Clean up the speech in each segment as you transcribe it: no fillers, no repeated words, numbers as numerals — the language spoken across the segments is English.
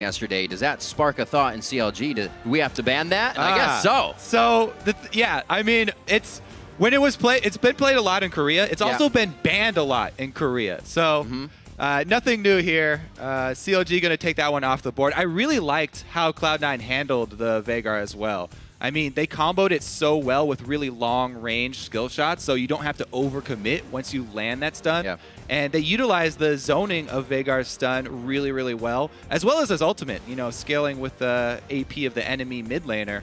yesterday. Does that spark a thought in CLG? Do we have to ban that? And I guess so. So yeah, I mean, it's when it was played. It's been played a lot in Korea. It's also been banned a lot in Korea. So nothing new here. CLG going to take that one off the board. I really liked how Cloud9 handled the Veigar as well. I mean, they comboed it so well with really long-range skill shots, so you don't have to overcommit once you land that stun. Yeah. And they utilized the zoning of Veigar's stun really, really well as his ultimate, you know, scaling with the AP of the enemy mid laner.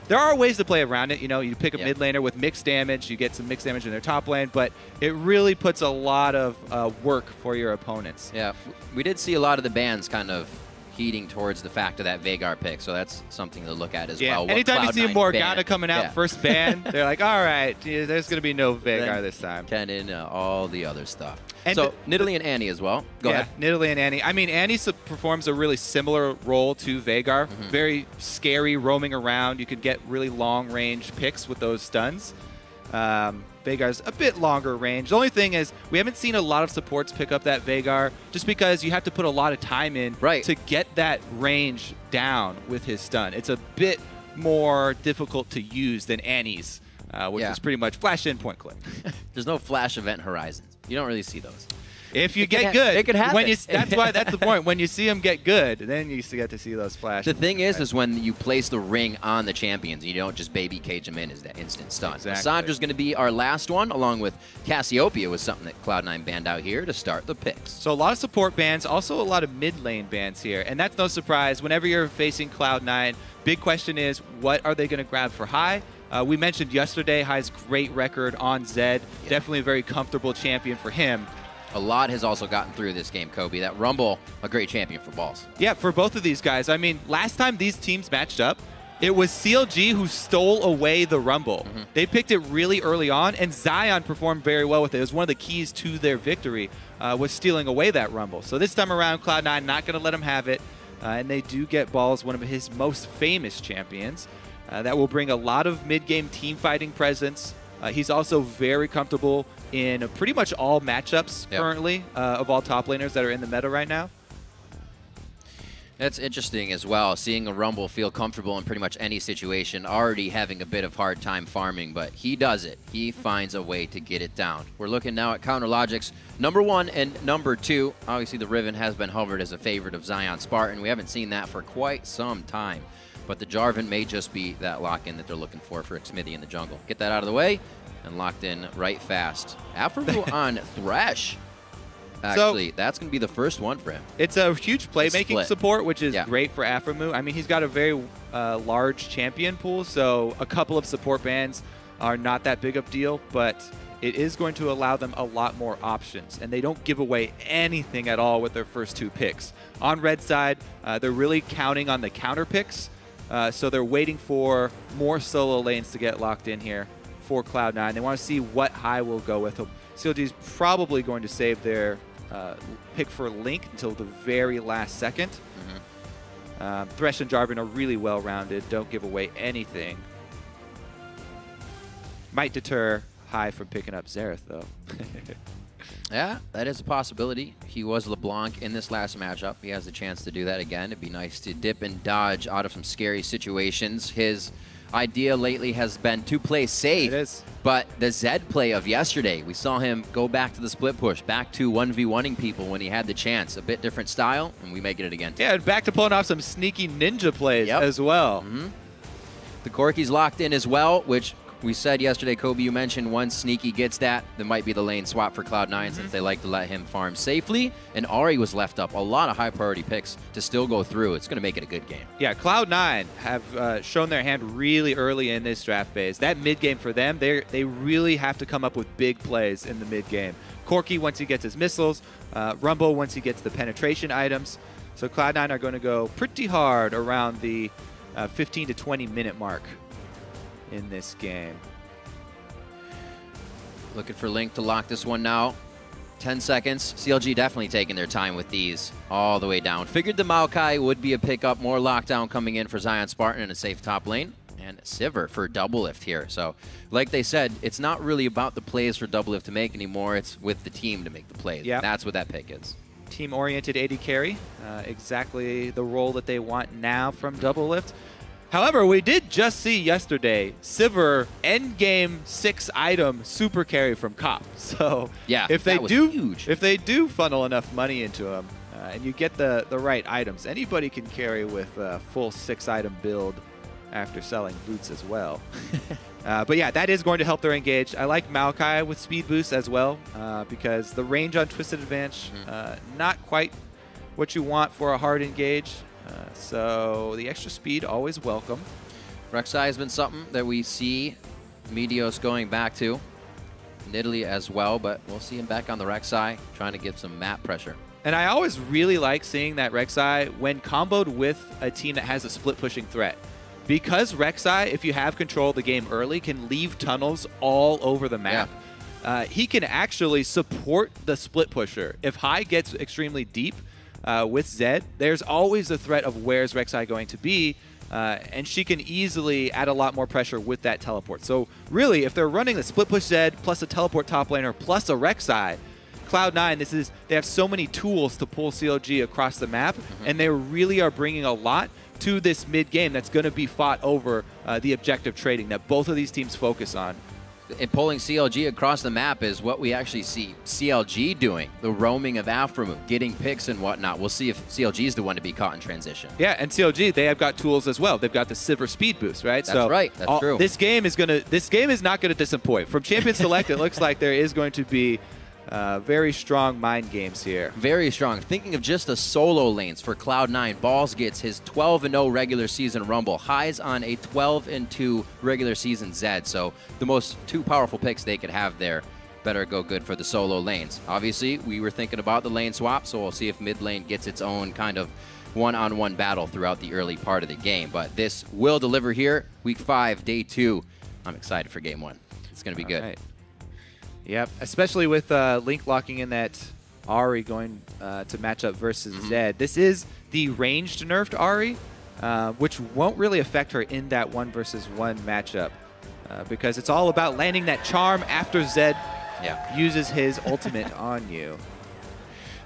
There are ways to play around it. You know, you pick a mid laner with mixed damage, you get some mixed damage in their top lane, but it really puts a lot of work for your opponents. Yeah, we did see a lot of the bans kind of heeding towards the fact of that Veigar pick, so that's something to look at as well. Anytime you see Morgana coming out first ban, they're like, all right, there's going to be no Veigar this time. And all the other stuff. And so Nidalee and Annie as well. Go ahead. Nidalee and Annie. I mean, Annie performs a really similar role to Veigar. Very scary, roaming around. You could get really long-range picks with those stuns. Veigar's a bit longer range. The only thing is we haven't seen a lot of supports pick up that Veigar just because you have to put a lot of time in to get that range down with his stun. It's a bit more difficult to use than Annie's, which is pretty much flash in, point click. There's no flash event horizons. You don't really see those. If you get good, it could happen. That's the point. When you see them get good, then you get to see those flashes. The thing is when you place the ring on the champions, you don't just baby cage them in as that instant stun. Exactly. Sandra's going to be our last one, along with Cassiopeia was something that Cloud9 banned out here to start the picks. So a lot of support bans, also a lot of mid lane bans here, and that's no surprise. Whenever you're facing Cloud9, big question is what are they going to grab for Hai? We mentioned yesterday Hai's great record on Zed. Definitely a very comfortable champion for him. A lot has also gotten through this game, Kobe. That Rumble, a great champion for balls. Yeah, for both of these guys. I mean, last time these teams matched up, it was CLG who stole away the Rumble. They picked it really early on, and Zion performed very well with it. It was one of the keys to their victory, was stealing away that Rumble. So this time around, Cloud9 not going to let him have it, and they do get balls, one of his most famous champions. That will bring a lot of mid-game team fighting presence. He's also very comfortable in pretty much all matchups currently of all top laners that are in the meta right now. That's interesting as well, seeing a Rumble feel comfortable in pretty much any situation, already having a bit of hard time farming, but he does it. He finds a way to get it down. We're looking now at counter logics. Number 1 and number 2. Obviously, the Riven has been hovered as a favorite of ZionSpartan. We haven't seen that for quite some time. But the Jarvan may just be that lock-in that they're looking for Xmithie in the jungle. Get that out of the way, and locked in right fast. Aphromoo on Thresh. Actually, that's going to be the first one for him. It's a huge playmaking support, which is great for Aphromoo. I mean, he's got a very large champion pool, so a couple of support bans are not that big of a deal, but it is going to allow them a lot more options, and they don't give away anything at all with their first 2 picks. On red side, they're really counting on the counter picks. So they're waiting for more solo lanes to get locked in here for Cloud9. They want to see what Hai will go with. CLG is probably going to save their pick for Link until the very last second. Thresh and Jarvan are really well-rounded. Don't give away anything. Might deter Hai from picking up Xerath, though. Yeah, that is a possibility. He was LeBlanc in this last matchup. He has a chance to do that again. It'd be nice to dip and dodge out of some scary situations. His idea lately has been to play safe. It is. But the Zed play of yesterday, we saw him go back to the split push, back to 1v1ing people when he had the chance. A bit different style, and we may get it again. Yeah, and back to pulling off some sneaky ninja plays as well. The Corki's locked in as well, which we said yesterday, Kobe, you mentioned once Sneaky gets that might be the lane swap for Cloud9 since they like to let him farm safely. And Ahri was left up. A lot of high priority picks to still go through. It's going to make it a good game. Yeah, Cloud9 have shown their hand really early in this draft phase. That mid game for them, they really have to come up with big plays in the mid game. Corki once he gets his missiles, Rumble once he gets the penetration items. So Cloud9 are going to go pretty hard around the 15 to 20 minute mark in this game. Looking for Link to lock this one now. 10 seconds. CLG definitely taking their time with these all the way down. Figured the Maokai would be a pickup. More lockdown coming in for ZionSpartan in a safe top lane. And Sivir for Doublelift here. So, like they said, it's not really about the plays for Doublelift to make anymore. It's with the team to make the plays. Yep. That's what that pick is. team-oriented AD carry, exactly the role that they want now from Doublelift. However, we did just see yesterday Sivir endgame 6-item super carry from Cop. So yeah, if they do funnel enough money into him and you get the right items, anybody can carry with a full 6-item build after selling boots as well. But yeah, that is going to help their engage. I like Maokai with speed boost as well because the range on Twisted Advantage, not quite what you want for a hard engage. So the extra speed, always welcome. Rek'Sai has been something that we see Meteos going back to. Nidalee as well, but we'll see him back on the Rek'Sai, trying to give some map pressure. And I always really like seeing that Rek'Sai when comboed with a team that has a split-pushing threat. Because Rek'Sai, if you have control of the game early, can leave tunnels all over the map. Yeah. He can actually support the split pusher. If High gets extremely deep, with Zed, there's always the threat of where's Rek'Sai going to be, and she can easily add a lot more pressure with that teleport. So really, if they're running the split push Zed plus a teleport top laner plus a Rek'Sai, Cloud9, they have so many tools to pull CLG across the map, and they really are bringing a lot to this mid game that's going to be fought over the objective trading that both of these teams focus on. And pulling CLG across the map is what we actually see CLG doing, the roaming of Aphromoo, getting picks and whatnot. We'll see if CLG is the one to be caught in transition. Yeah, and CLG, they have got tools as well. They've got the Sivir speed boost, right? That's right. That's true. This game is not going to disappoint. From Champion Select, it looks like there is going to be very strong mind games here. Very strong. Thinking of just the solo lanes for Cloud9, Balls gets his 12-0 regular season Rumble. Highs on a 12-2 regular season Zed. So the most two powerful picks they could have there. Better go good for the solo lanes. Obviously, we were thinking about the lane swap, so we'll see if mid lane gets its own kind of one-on-one battle throughout the early part of the game. But this will deliver here, Week 5, Day 2. I'm excited for Game 1. It's going to be good. Right. Yep, especially with Link locking in that Ahri going to match up versus Zed. This is the ranged nerfed Ahri, which won't really affect her in that 1 versus 1 matchup because it's all about landing that charm after Zed uses his ultimate on you.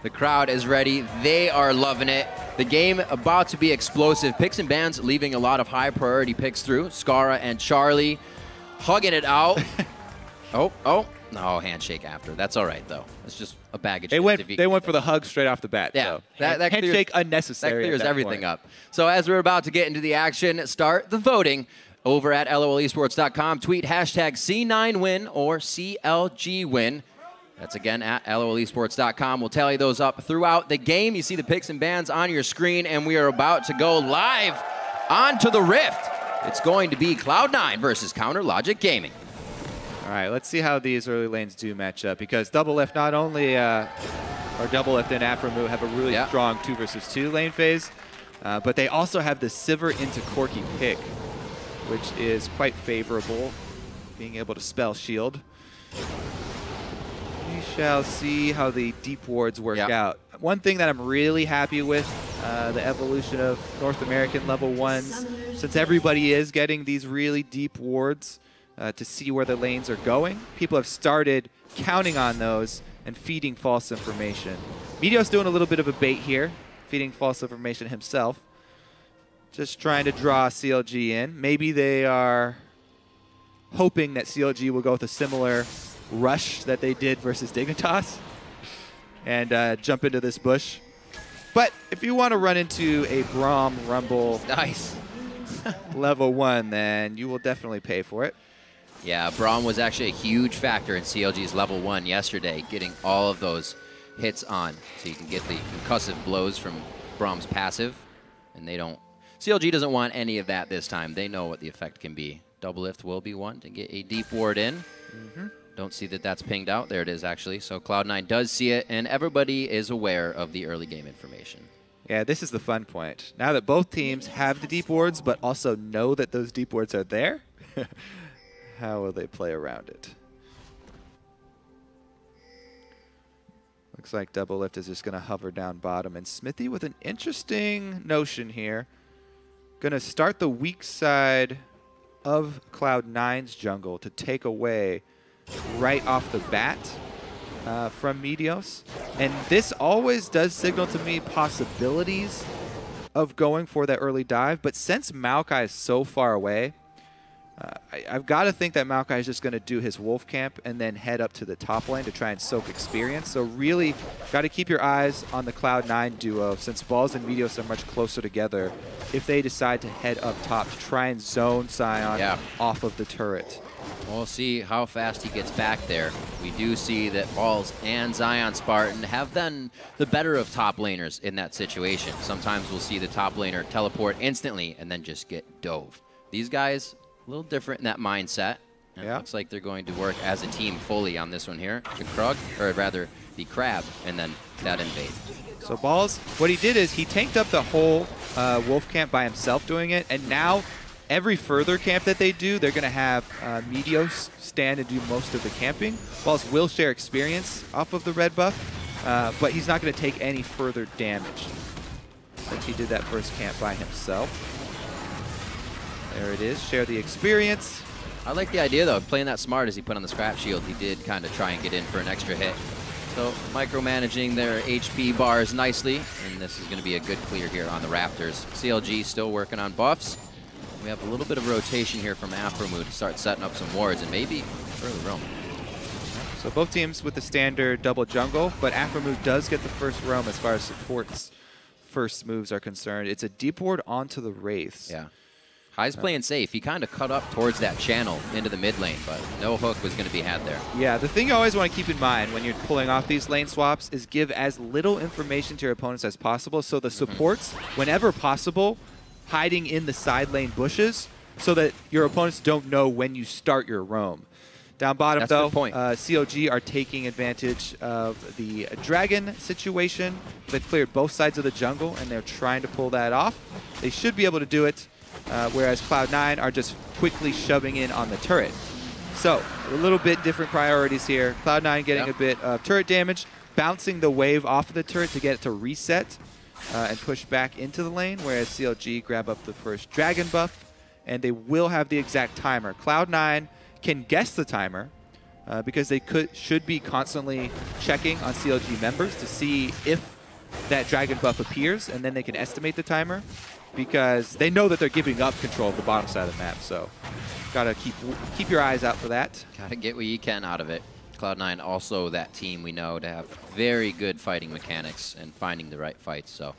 The crowd is ready. They are loving it. The game about to be explosive. Picks and bans leaving a lot of high priority picks through. Skara and Charlie hugging it out. No, handshake after. That's all right, though. It's just a baggage. They went for the hug straight off the bat. Yeah, so that handshake unnecessary. That clears everything up. So as we're about to get into the action, start the voting over at lolesports.com. Tweet hashtag C9win or CLGwin. That's again at lolesports.com. We'll tally those up throughout the game. You see the picks and bans on your screen, and we are about to go live onto the Rift. It's going to be Cloud9 versus Counter Logic Gaming. All right, let's see how these early lanes do match up because Doublelift not only, or Doublelift and Aphromoo have a really strong 2 versus 2 lane phase, but they also have the Sivir into Corki pick, which is quite favorable, being able to spell shield. We shall see how the deep wards work out. One thing that I'm really happy with, the evolution of North American level 1s, since everybody is getting these really deep wards, to see where the lanes are going. People have started counting on those and feeding false information. Meteos doing a little bit of a bait here, feeding false information himself. Just trying to draw CLG in. Maybe they are hoping that CLG will go with a similar rush that they did versus Dignitas and jump into this bush. But if you want to run into a Braum Rumble level 1, then you will definitely pay for it. Yeah, Braum was actually a huge factor in CLG's level 1 yesterday, getting all of those hits on. So you can get the concussive blows from Braum's passive, and they don't... CLG doesn't want any of that this time. They know what the effect can be. Doublelift will be one to get a deep ward in. Don't see that that's pinged out. There it is, actually. So Cloud9 does see it, and everybody is aware of the early game information. Yeah, this is the fun point. Now that both teams have the deep wards, but also know that those deep wards are there, how will they play around it? Looks like Doublelift is just going to hover down bottom. And Xmithie with an interesting notion here. Going to start the weak side of Cloud9's jungle to take away right off the bat. from Meteos. And this always does signal to me possibilities of going for that early dive. But since Maokai is so far away, I've got to think that Maokai is just going to do his wolf camp and then head up to the top lane to try and soak experience. So really got to keep your eyes on the Cloud9 duo, since Balls and Meteos are much closer together, if they decide to head up top to try and zone Zion off of the turret. We'll see how fast he gets back there. We do see that Balls and ZionSpartan have done the better of top laners in that situation. Sometimes we'll see the top laner teleport instantly and then just get dove. These guys, a little different in that mindset. And it looks like they're going to work as a team fully on this one here. The Krug, or rather the Crab, and then that invade. So Balls, what he did is he tanked up the whole wolf camp by himself doing it, and now every further camp that they do, they're going to have Meteos stand and do most of the camping. Balls will share experience off of the red buff, but he's not going to take any further damage since he did that first camp by himself. There it is, share the experience. I like the idea, though, of playing that smart as he put on the scrap shield. He did kind of try and get in for an extra hit. So micromanaging their HP bars nicely, and this is going to be a good clear here on the Raptors. CLG still working on buffs. We have a little bit of rotation here from Aphromoo to start setting up some wards and maybe early roam. So both teams with the standard double jungle, but Aphromoo does get the first roam as far as support's first moves are concerned. It's a deep ward onto the Wraiths. Yeah. High's playing safe. He kind of cut up towards that channel into the mid lane, but no hook was going to be had there. Yeah, the thing you always want to keep in mind when you're pulling off these lane swaps is give as little information to your opponents as possible, so the supports, whenever possible, hiding in the side lane bushes so that your opponents don't know when you start your roam. Down bottom, though, CLG are taking advantage of the dragon situation. They've cleared both sides of the jungle, and they're trying to pull that off. They should be able to do it. Whereas Cloud9 are just quickly shoving in on the turret. So, a little bit different priorities here. Cloud9 getting a bit of turret damage, bouncing the wave off of the turret to get it to reset and push back into the lane, whereas CLG grab up the first dragon buff, and they will have the exact timer. Cloud9 can guess the timer because they should be constantly checking on CLG members to see if that dragon buff appears, and then they can estimate the timer, because they know that they're giving up control of the bottom side of the map. So gotta keep your eyes out for that. Gotta get what you can out of it. Cloud9 also that team we know to have very good fighting mechanics and finding the right fights. So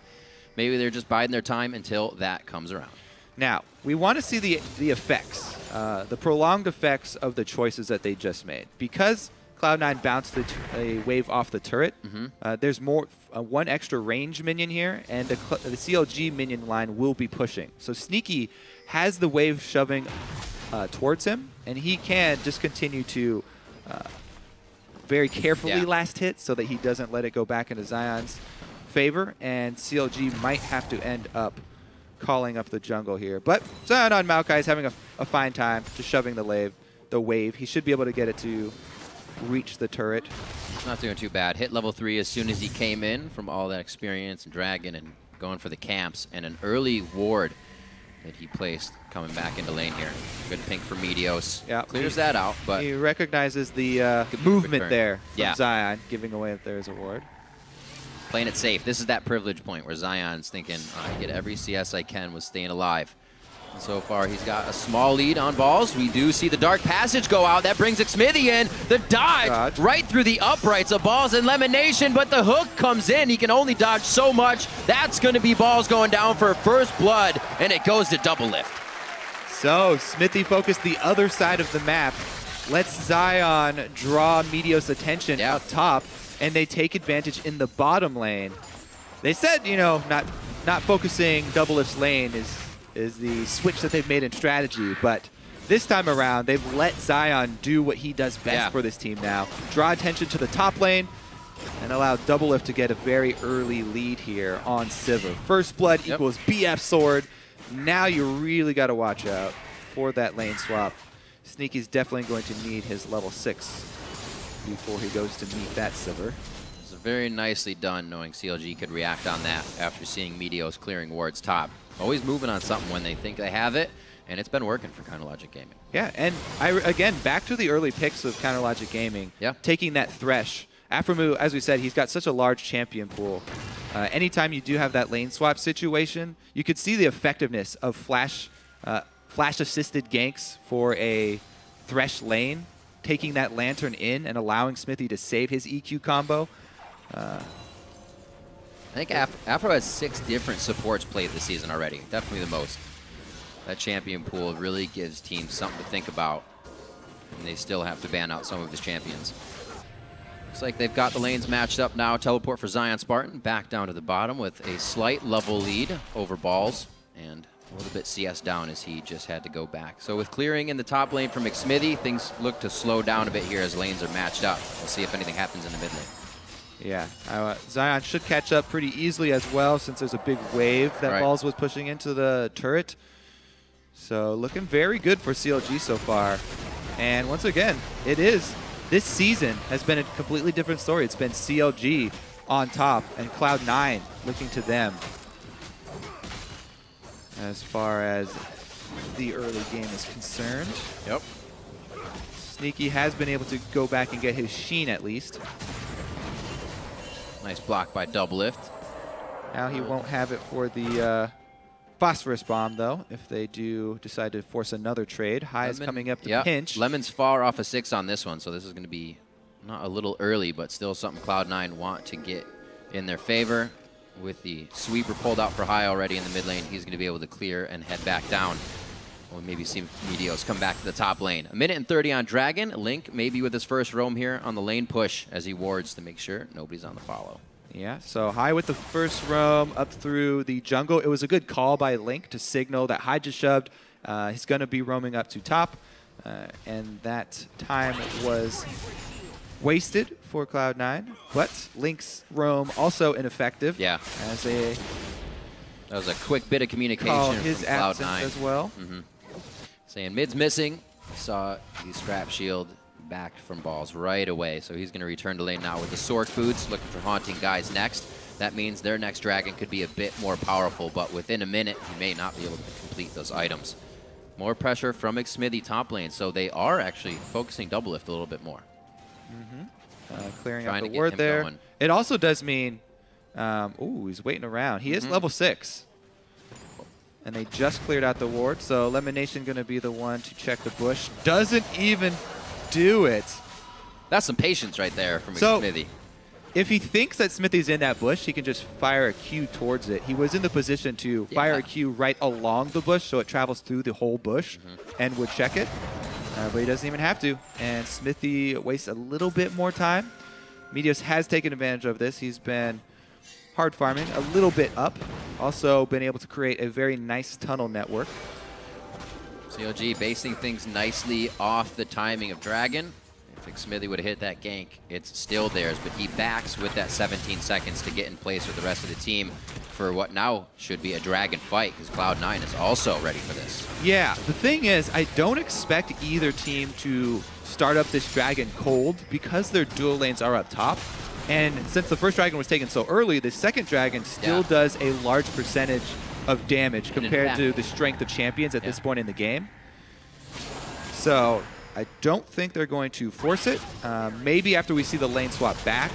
maybe they're just biding their time until that comes around. Now, we want to see the effects, the prolonged effects of the choices that they just made. Because Cloud9 bounced a wave off the turret, there's one extra range minion here, and the CLG minion line will be pushing. So Sneaky has the wave shoving towards him, and he can just continue to very carefully last hit so that he doesn't let it go back into Zion's favor, and CLG might have to end up calling up the jungle here. But Zion on Maokai is having a fine time just shoving the wave. He should be able to get it to reach the turret. Not doing too bad. Hit level 3 as soon as he came in from all that experience and dragon and going for the camps, and an early ward that he placed coming back into lane here. Good pink for Meteos. Yeah, clears that out, but he recognizes the movement there from Zion, giving away that there is a ward. Playing it safe. This is that privilege point where Zion's thinking, I get every CS I can with staying alive. And so far, he's got a small lead on Balls. We do see the Dark Passage go out. That brings Xmithie in. The dodge right through the uprights of Balls and LemonNation, but the hook comes in. He can only dodge so much. That's going to be Balls going down for first blood, and it goes to Doublelift. So, Xmithie focused the other side of the map. Lets Zion draw Meteos' attention up top, and they take advantage in the bottom lane. They said, you know, not focusing Doublelift's lane is the switch that they've made in strategy, but this time around, they've let Zion do what he does best for this team now. Draw attention to the top lane and allow Doublelift to get a very early lead here on Sivir. First blood equals BF sword. Now you really got to watch out for that lane swap. Sneaky's definitely going to need his level 6 before he goes to meet that Sivir. It's very nicely done knowing CLG could react on that after seeing Meteos clearing wards top. Always moving on something when they think they have it, and it's been working for CounterLogic Gaming. Yeah, and again, back to the early picks of CounterLogic Gaming, taking that Thresh Aphromoo, as we said, he's got such a large champion pool. Anytime you do have that lane swap situation, you could see the effectiveness of flash-assisted ganks for a Thresh lane, taking that Lantern in and allowing Xmithie to save his EQ combo. I think Aphro has 6 different supports played this season already. Definitely the most. That champion pool really gives teams something to think about, and they still have to ban out some of his champions. Looks like they've got the lanes matched up now. Teleport for ZionSpartan back down to the bottom with a slight level lead over Balls, and a little bit CS down as he just had to go back. So with clearing in the top lane from Xmithie, things look to slow down a bit here as lanes are matched up. We'll see if anything happens in the mid lane. Yeah, Zion should catch up pretty easily as well since there's a big wave that Balls was pushing into the turret. So looking very good for CLG so far. And once again, this season has been a completely different story. It's been CLG on top and Cloud9 looking to them as far as the early game is concerned. Yep. Sneaky has been able to go back and get his Sheen at least. Nice block by Doublelift. Now he won't have it for the Phosphorus Bomb, though, if they do decide to force another trade. High is coming up to pinch. Lemon's far off a 6 on this one, so this is going to be not a little early, but still something Cloud9 want to get in their favor. With the sweeper pulled out for High already in the mid lane, he's going to be able to clear and head back down. We'll maybe see Meteos come back to the top lane. 1:30 on Dragon. Link maybe with his first roam here on the lane push as he wards to make sure nobody's on the follow. Yeah, so High with the first roam up through the jungle. It was a good call by Link to signal that High just shoved. He's going to be roaming up to top, and that time was wasted for Cloud9. But Link's roam also ineffective. Yeah. As that was a quick bit of communication from his Cloud9 as well. Saying mid's missing. Saw the scrap shield back from Balls right away. So he's going to return to lane now with the Sork boots, looking for haunting guys next. That means their next dragon could be a bit more powerful, but within a minute, he may not be able to complete those items. More pressure from Xmithie top lane, so they are actually focusing Doublelift a little bit more. Clearing up the ward there. Going. It also does mean, ooh, he's waiting around. He is level 6. And they just cleared out the ward, so LemonNation going to be the one to check the bush. Doesn't even do it. That's some patience right there from Xmithie. If he thinks that Xmithie's in that bush, he can just fire a Q towards it. He was in the position to fire a Q right along the bush, so it travels through the whole bush and would check it. But he doesn't even have to. And Xmithie wastes a little bit more time. Meteos has taken advantage of this. He's been hard farming, a little bit up. Also been able to create a very nice tunnel network. CLG basing things nicely off the timing of Dragon. If Xmithie would have hit that gank, it's still theirs, but he backs with that 17 seconds to get in place with the rest of the team for what now should be a Dragon fight, because Cloud9 is also ready for this. Yeah, the thing is, I don't expect either team to start up this Dragon cold because their dual lanes are up top. And since the first Dragon was taken so early, the second Dragon still does a large percentage of damage compared to the strength of champions at this point in the game. So I don't think they're going to force it. Maybe after we see the lane swap back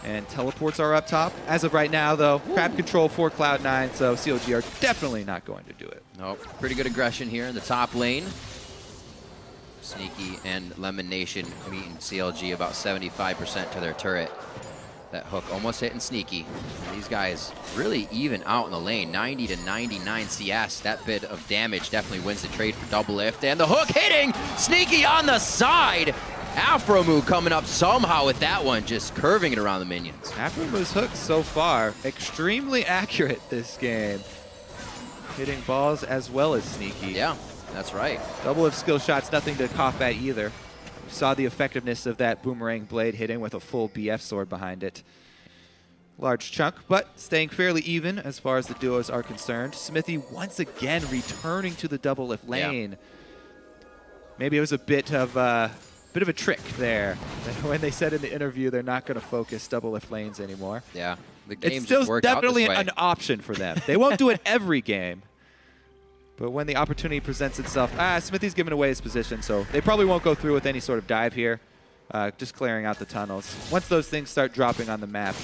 and teleports are up top. As of right now, though, crab control for Cloud9, so CLG are definitely not going to do it. Nope. Pretty good aggression here in the top lane. Sneaky and LemonNation meeting CLG about 75% to their turret. That hook almost hitting Sneaky. These guys really even out in the lane. 90 to 99 CS. That bit of damage definitely wins the trade for Doublelift. And the hook hitting Sneaky on the side. Aphromoo coming up somehow with that one, just curving it around the minions. Aphromoo's hooks so far extremely accurate this game. Hitting Balls as well as Sneaky. Yeah, that's right. Doublelift skill shots, nothing to cough at either. Saw the effectiveness of that boomerang blade hitting with a full BF sword behind it. Large chunk, but staying fairly even as far as the duos are concerned. Xmithie once again returning to the Doublelift lane. Maybe it was a bit of a trick there when they said in the interview they're not going to focus Doublelift lanes anymore. Yeah, the game it's still definitely an option for them. They won't do it every game. But when the opportunity presents itself, Xmithie's giving away his position, so they probably won't go through with any sort of dive here. just clearing out the tunnels. Once those things start dropping on the map,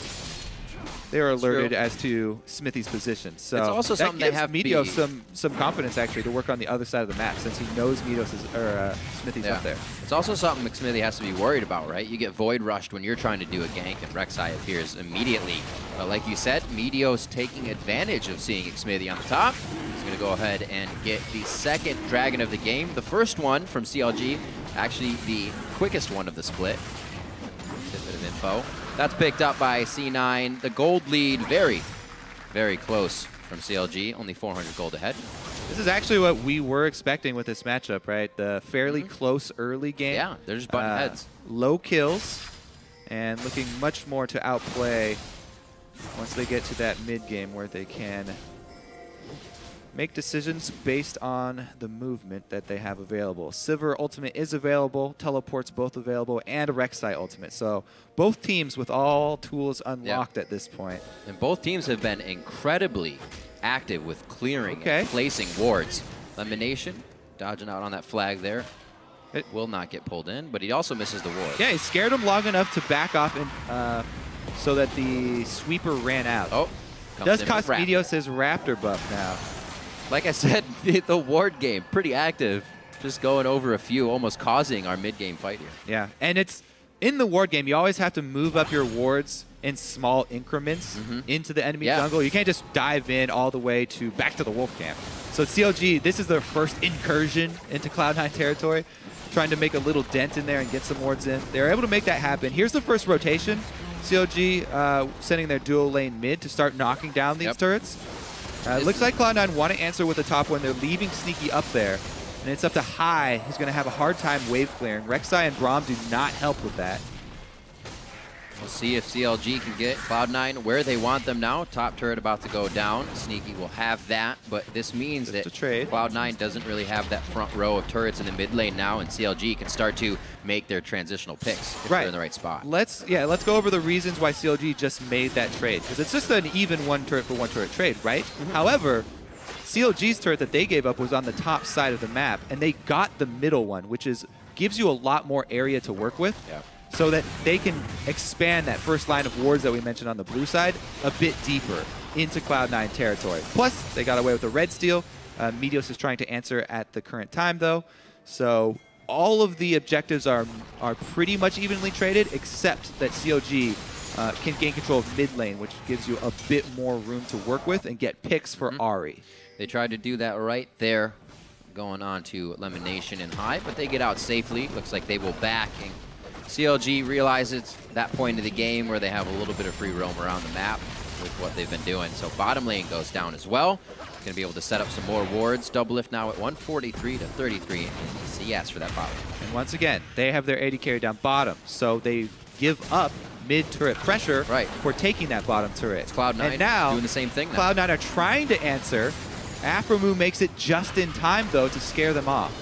they are alerted as to Xmithie's position. So it's also that something gives they have Meteos some confidence actually to work on the other side of the map since he knows Xmithie's up there. It's also something Xmithie has to be worried about, right? You get void rushed when you're trying to do a gank, and Rek'Sai appears immediately. But like you said, Meteos taking advantage of seeing Xmithie on the top. He's going to go ahead and get the second dragon of the game. The first one from CLG, actually the quickest one of the split. A bit of info. That's picked up by C9. The gold lead, very, very close from CLG. Only 400 gold ahead. This is actually what we were expecting with this matchup, right? The fairly close early game. Yeah, they're just butting heads. Low kills, and looking much more to outplay once they get to that mid game where they can make decisions based on the movement that they have available. Sivir ultimate is available, teleports both available, and a Rek'Sai ultimate. So both teams with all tools unlocked at this point. And both teams have been incredibly active with clearing and placing wards. LemonNation dodging out on that flag there. It will not get pulled in, but he also misses the ward. Yeah, he scared him long enough to back off and so that the sweeper ran out. Oh, does cost Meteos his Raptor buff now. Like I said, the ward game, pretty active. Just going over a few, almost causing our mid-game fight here. Yeah, and it's in the ward game, you always have to move up your wards in small increments into the enemy jungle. You can't just dive in all the way to back to the wolf camp. So CLG, this is their first incursion into Cloud9 territory, trying to make a little dent in there and get some wards in. They're able to make that happen. Here's the first rotation. CLG sending their dual lane mid to start knocking down these turrets. It looks like Cloud9 want to answer with the top one. They're leaving Sneaky up there. And it's up to High, who's going to have a hard time wave clearing. Rek'Sai and Braum do not help with that. We'll see if CLG can get Cloud9 where they want them now. Top turret about to go down. Sneaky will have that, but this means that Cloud9 doesn't really have that front row of turrets in the mid lane now, and CLG can start to make their transitional picks if they're in the right spot. Let's go over the reasons why CLG just made that trade, because it's just an even one turret for one turret trade, right? However, CLG's turret that they gave up was on the top side of the map, and they got the middle one, which gives you a lot more area to work with. So that they can expand that first line of wards that we mentioned on the blue side a bit deeper into Cloud9 territory. Plus, they got away with the red steal. Meteos is trying to answer at the current time, though. So all of the objectives are pretty much evenly traded, except that CLG can gain control of mid lane, which gives you a bit more room to work with and get picks for Ahri. They tried to do that right there, going on to LemonNation and High, but they get out safely. Looks like they will back. And CLG realizes that point of the game where they have a little bit of free roam around the map with what they've been doing. So bottom lane goes down as well. Going to be able to set up some more wards. Doublelift now at 143 to 33 in CS for that bottom. And once again, they have their AD carry down bottom. So they give up mid-turret pressure for taking that bottom turret. It's Cloud9 and now doing the same thing now. Cloud9 are trying to answer. Aphromoo makes it just in time, though, to scare them off.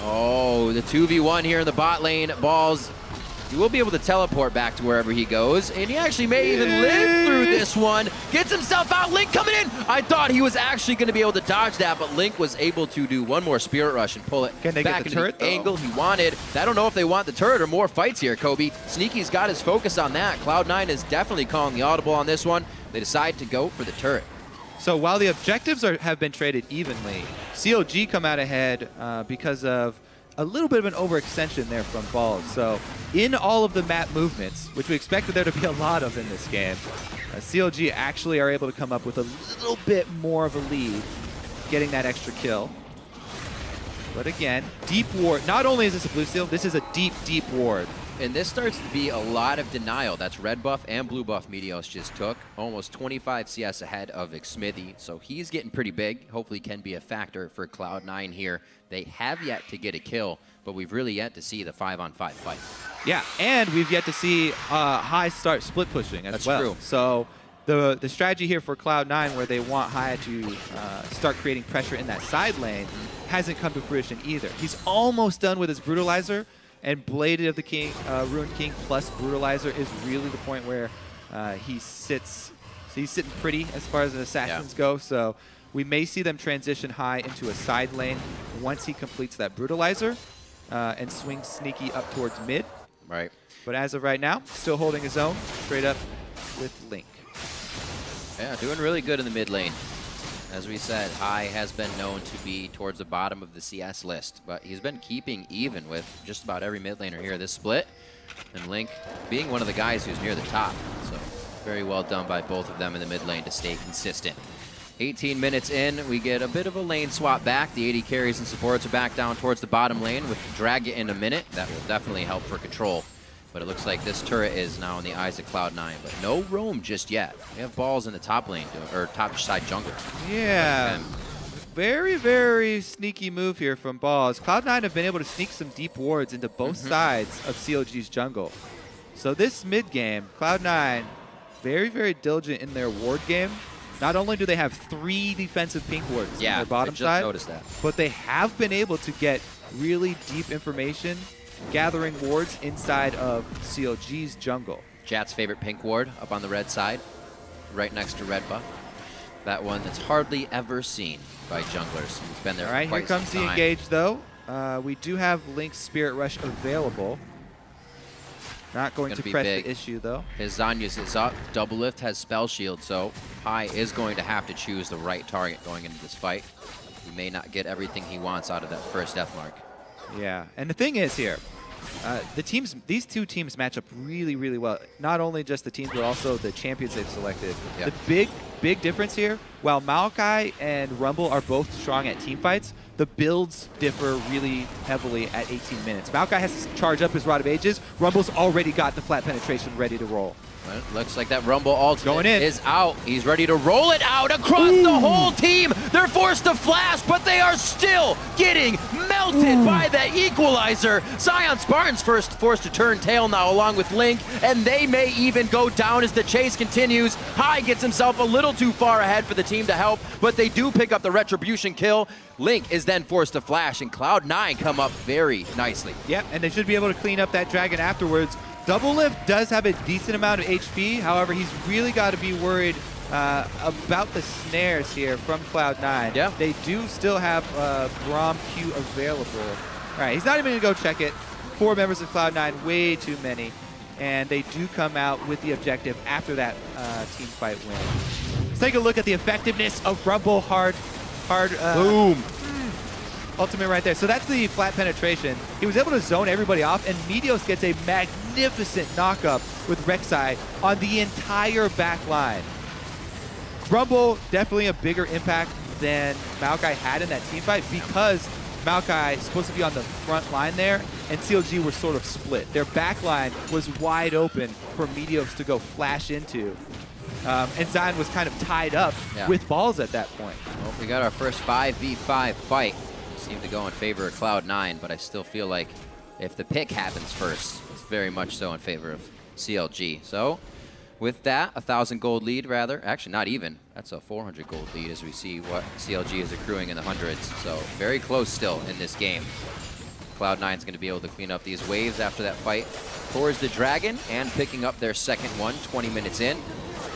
Oh, the 2v1 here in the bot lane. Balls. He will be able to teleport back to wherever he goes, and he actually may even live through this one. Gets himself out. Link coming in. I thought he was actually going to be able to dodge that, but Link was able to do one more Spirit Rush and pull it back into the angle he wanted. I don't know if they want the turret or more fights here, Kobe. Sneaky's got his focus on that. Cloud9 is definitely calling the audible on this one. They decide to go for the turret. So while the objectives have been traded evenly, CLG come out ahead because of a little bit of an overextension there from Balls. So in all of the map movements, which we expected there to be a lot of in this game, CLG actually are able to come up with a little bit more of a lead, getting that extra kill. But again, deep ward. Not only is this a blue steal, this is a deep, deep ward. And this starts to be a lot of denial. That's red buff and blue buff Meteos just took. Almost 25 CS ahead of Xmithie, so he's getting pretty big. Hopefully can be a factor for Cloud9 here. They have yet to get a kill, but we've really yet to see the 5-on-5 fight. Yeah, and we've yet to see High start split pushing as well. That's true. So the strategy here for Cloud9, where they want High to start creating pressure in that side lane, hasn't come to fruition either. He's almost done with his Brutalizer, and Bladed of the King, Ruined King plus Brutalizer is really the point where he's sitting pretty as far as the Assassins go. So we may see them transition High into a side lane once he completes that Brutalizer and swings Sneaky up towards mid. Right. But as of right now, still holding his own, straight up with Link. Yeah, doing really good in the mid lane. As we said, Hai has been known to be towards the bottom of the CS list, but he's been keeping even with just about every mid laner here this split. And Link being one of the guys who's near the top. So very well done by both of them in the mid lane to stay consistent. 18 minutes in, we get a bit of a lane swap back. The AD carries and supports are back down towards the bottom lane with Drag It in a minute. That will definitely help for control. But it looks like this turret is now in the eyes of Cloud9. But no roam just yet. We have balls in the top lane, or top side jungle. Yeah. Very, very sneaky move here from Balls. Cloud9 have been able to sneak some deep wards into both sides of CLG's jungle. So this mid game, Cloud9, very, very diligent in their ward game. Not only do they have 3 defensive pink wards on their bottom side, noticed that. but they have been able to get really deep information gathering wards inside of CLG's jungle. Jat's favorite pink ward up on the red side, right next to red buff. That one that's hardly ever seen by junglers. It's been there All right, for here quite comes some the time. engage though. We do have Link's Spirit Rush available. Not going to be press big. the issue though. His Zanyas is up. Doublelift has Spell Shield, so Hai is going to have to choose the right target going into this fight. He may not get everything he wants out of that first death mark. Yeah, and the thing is here, these two teams match up really, really well. Not only just the teams, but also the champions they've selected. Yep. The big difference here, while Maokai and Rumble are both strong at team fights, the builds differ really heavily at 18 minutes. Maokai has to charge up his Rod of Ages. Rumble's already got the flat penetration ready to roll. Well, it looks like that Rumble ultimate in. is out. He's ready to roll it out across the whole team. They're forced to flash, but they are still getting melted by that equalizer. ZionSpartan's forced to turn tail now along with Link, and they may even go down as the chase continues. Hai gets himself a little too far ahead for the team to help, but they do pick up the retribution kill. Link is then forced to flash, and Cloud9 come up very nicely. Yep, and they should be able to clean up that dragon afterwards. Doublelift does have a decent amount of HP. However, he's really got to be worried about the snares here from Cloud9. Yeah. They do still have Braum Q available. All right, he's not even going to go check it. 4 members of Cloud9, way too many. And they do come out with the objective after that team fight win. Let's take a look at the effectiveness of Rumble hard. Boom. Ultimate right there. So that's the flat penetration. He was able to zone everybody off, and Meteos gets a magnificent knockup with Rek'Sai on the entire back line. Rumble, definitely a bigger impact than Maokai had in that team fight because Maokai is supposed to be on the front line there, and CLG were sort of split. Their back line was wide open for Meteos to go flash into. And Zion was kind of tied up with balls at that point. Well, we got our first 5v5 fight. Seemed to go in favor of Cloud9, but I still feel like if the pick happens first, it's very much so in favor of CLG. So with that, 1,000 gold lead rather. Actually, not even. That's a 400 gold lead as we see what CLG is accruing in the hundreds. So very close still in this game. Cloud9 is going to be able to clean up these waves after that fight towards the Dragon and picking up their second one 20 minutes in.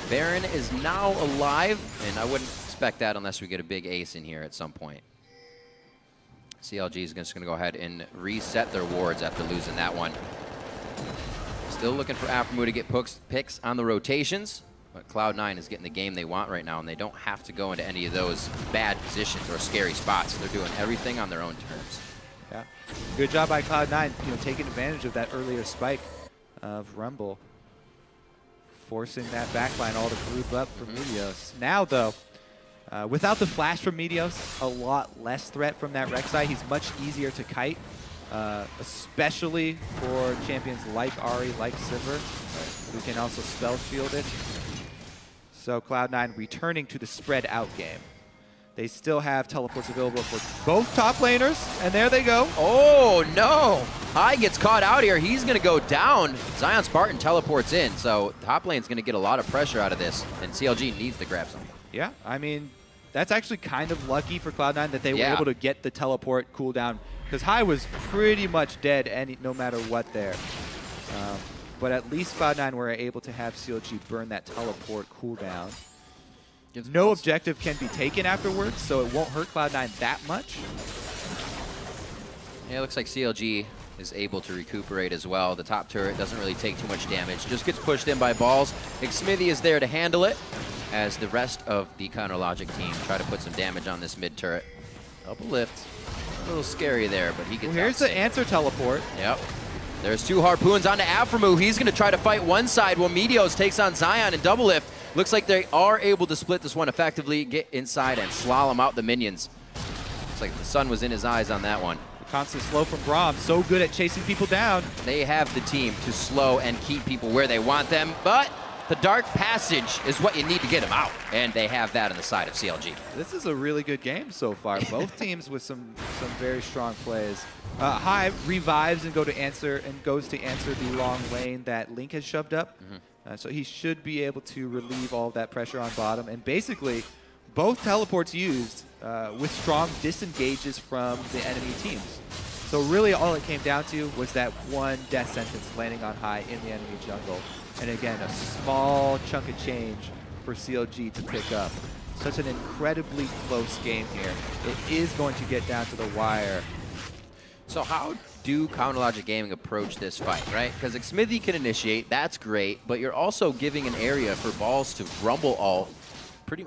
Baron is now alive, and I wouldn't expect that unless we get a big ace in here at some point. CLG is just going to go ahead and reset their wards after losing that one. Still looking for Aphromoo to get picks on the rotations, but Cloud9 is getting the game they want right now, and they don't have to go into any of those bad positions or scary spots. They're doing everything on their own terms. Yeah, good job by Cloud9, taking advantage of that earlier spike of Rumble, forcing that backline all to group up for Meteos. Now, though, without the flash from Meteos, a lot less threat from that Rek'Sai. He's much easier to kite, especially for champions like Ahri, like Sivir, who can also spell shield it. So Cloud9 returning to the spread out game. They still have teleports available for both top laners, and there they go. Oh, no. Hai gets caught out here. He's going to go down. ZionSpartan teleports in, so top lane's going to get a lot of pressure out of this, and CLG needs to grab something. Yeah, I mean, that's actually kind of lucky for Cloud9 that they were able to get the teleport cooldown, because Hai was pretty much dead no matter what there. But at least Cloud9 were able to have CLG burn that teleport cooldown. No objective can be taken afterwards, so it won't hurt Cloud9 that much. Yeah, it looks like CLG is able to recuperate as well. The top turret doesn't really take too much damage, just gets pushed in by balls. Xmithie is there to handle it, as the rest of the Counterlogic team try to put some damage on this mid turret. Doublelift, a little scary there, but he gets Here's the answer teleport. Yep. There's 2 harpoons onto Aphromoo. He's going to try to fight one side while Meteos takes on Zion and Doublelift. Looks like they are able to split this one effectively, get inside and slalom out the minions. Looks like the sun was in his eyes on that one. Constant slow from Braum, so good at chasing people down. They have the team to slow and keep people where they want them, but the dark passage is what you need to get them out, and they have that on the side of CLG. This is a really good game so far. Both teams with some very strong plays. Hive revives and goes to answer the long lane that Link has shoved up. So he should be able to relieve all of that pressure on bottom. And basically, both teleports used with strong disengages from the enemy teams. So really all it came down to was that one death sentence landing on high in the enemy jungle. And again, a small chunk of change for CLG to pick up. Such an incredibly close game here. It is going to get down to the wire. So how do Counterlogic Gaming approach this fight, right? Because Xmithie can initiate, that's great, but you're also giving an area for balls to rumble ult